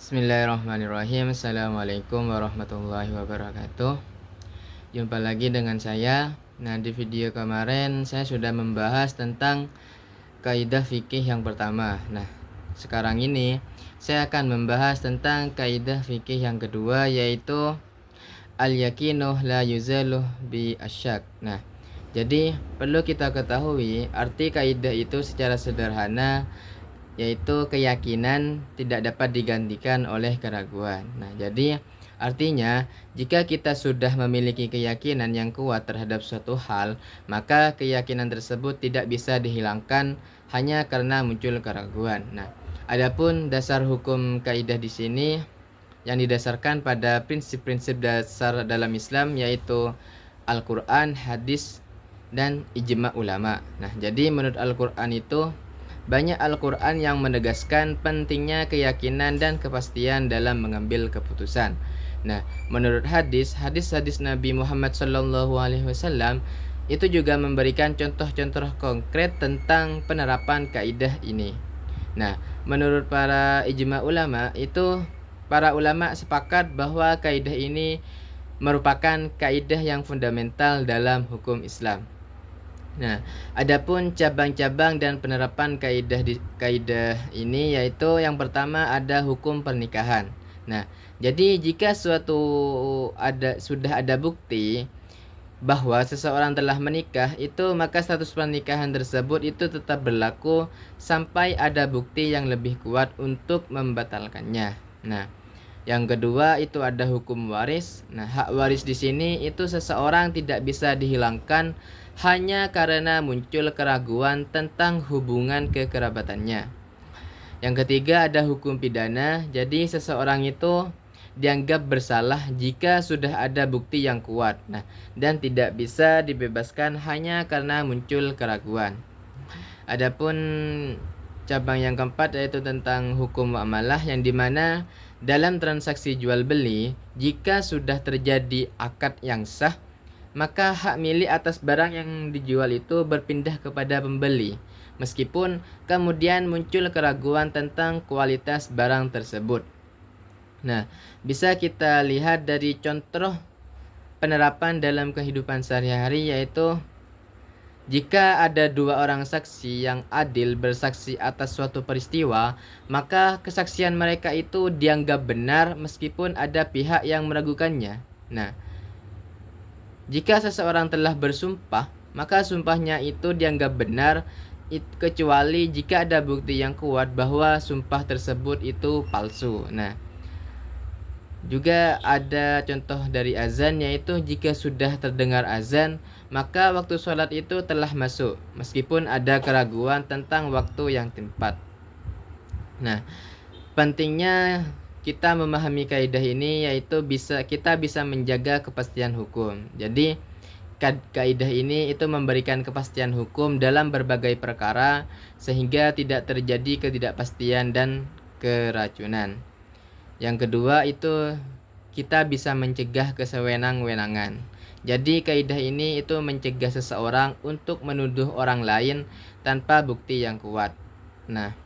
Bismillahirrahmanirrahim. Assalamualaikum warahmatullahi wabarakatuh. Jumpa lagi dengan saya. Nah, di video kemarin saya sudah membahas tentang kaidah fikih yang pertama. Nah, sekarang ini saya akan membahas tentang kaidah fikih yang kedua, yaitu al-yakinu la yuzalu bi asyak. Nah, jadi perlu kita ketahui arti kaidah itu secara sederhana, yaitu keyakinan tidak dapat digantikan oleh keraguan. Nah, jadi artinya jika kita sudah memiliki keyakinan yang kuat terhadap suatu hal, maka keyakinan tersebut tidak bisa dihilangkan hanya karena muncul keraguan. Nah, adapun dasar hukum kaidah di sini yang didasarkan pada prinsip-prinsip dasar dalam Islam, yaitu Al-Quran, hadis, dan ijma ulama. Nah, jadi menurut Al-Quran itu banyak Al-Quran yang menegaskan pentingnya keyakinan dan kepastian dalam mengambil keputusan. Nah, menurut hadis-hadis Nabi Muhammad SAW itu juga memberikan contoh-contoh konkret tentang penerapan kaidah ini. Nah, menurut para ijma ulama itu, para ulama sepakat bahwa kaidah ini merupakan kaidah yang fundamental dalam hukum Islam. Nah, adapun cabang-cabang dan penerapan kaidah ini, yaitu yang pertama ada hukum pernikahan. Nah, jadi jika sudah ada bukti bahwa seseorang telah menikah, itu maka status pernikahan tersebut itu tetap berlaku sampai ada bukti yang lebih kuat untuk membatalkannya. Nah, yang kedua itu ada hukum waris. Nah, hak waris di sini itu seseorang tidak bisa dihilangkan hanya karena muncul keraguan tentang hubungan kekerabatannya. Yang ketiga ada hukum pidana. Jadi seseorang itu dianggap bersalah jika sudah ada bukti yang kuat. Nah, dan tidak bisa dibebaskan hanya karena muncul keraguan. Adapun cabang yang keempat yaitu tentang hukum muamalah, yang dimana dalam transaksi jual beli, jika sudah terjadi akad yang sah, maka hak milik atas barang yang dijual itu berpindah kepada pembeli, meskipun kemudian muncul keraguan tentang kualitas barang tersebut. Nah, bisa kita lihat dari contoh penerapan dalam kehidupan sehari-hari, yaitu jika ada dua orang saksi yang adil bersaksi atas suatu peristiwa, maka kesaksian mereka itu dianggap benar meskipun ada pihak yang meragukannya. Nah, jika seseorang telah bersumpah, maka sumpahnya itu dianggap benar kecuali jika ada bukti yang kuat bahwa sumpah tersebut itu palsu. Nah, juga ada contoh dari azan, yaitu jika sudah terdengar azan, maka waktu sholat itu telah masuk, meskipun ada keraguan tentang waktu yang tepat. Nah, pentingnya kita memahami kaidah ini, yaitu kita bisa menjaga kepastian hukum. Jadi kaidah ini itu memberikan kepastian hukum dalam berbagai perkara sehingga tidak terjadi ketidakpastian dan keracunan. Yang kedua itu kita bisa mencegah kesewenang-wenangan. Jadi kaidah ini itu mencegah seseorang untuk menuduh orang lain tanpa bukti yang kuat. Nah,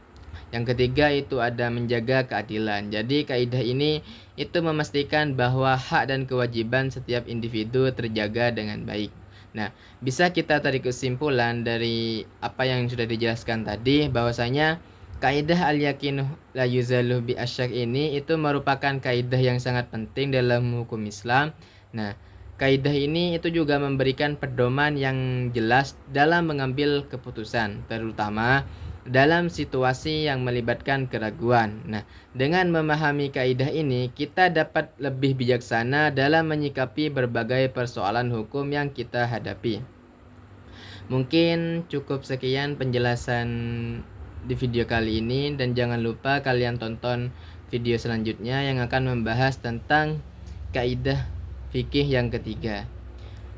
yang ketiga itu ada menjaga keadilan. Jadi kaidah ini itu memastikan bahwa hak dan kewajiban setiap individu terjaga dengan baik. Nah, bisa kita tarik kesimpulan dari apa yang sudah dijelaskan tadi, bahwasanya kaidah al-yakinu la yuzalu bi asyak ini itu merupakan kaidah yang sangat penting dalam hukum Islam. Nah, kaidah ini itu juga memberikan pedoman yang jelas dalam mengambil keputusan, terutama dalam situasi yang melibatkan keraguan. Nah, dengan memahami kaidah ini, kita dapat lebih bijaksana dalam menyikapi berbagai persoalan hukum yang kita hadapi. Mungkin cukup sekian penjelasan di video kali ini, dan jangan lupa kalian tonton video selanjutnya yang akan membahas tentang kaidah fikih yang ketiga.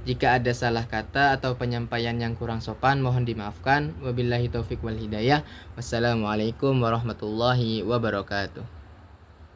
Jika ada salah kata atau penyampaian yang kurang sopan, mohon dimaafkan. Wabillahi taufik wal hidayah. Wassalamualaikum warahmatullahi wabarakatuh.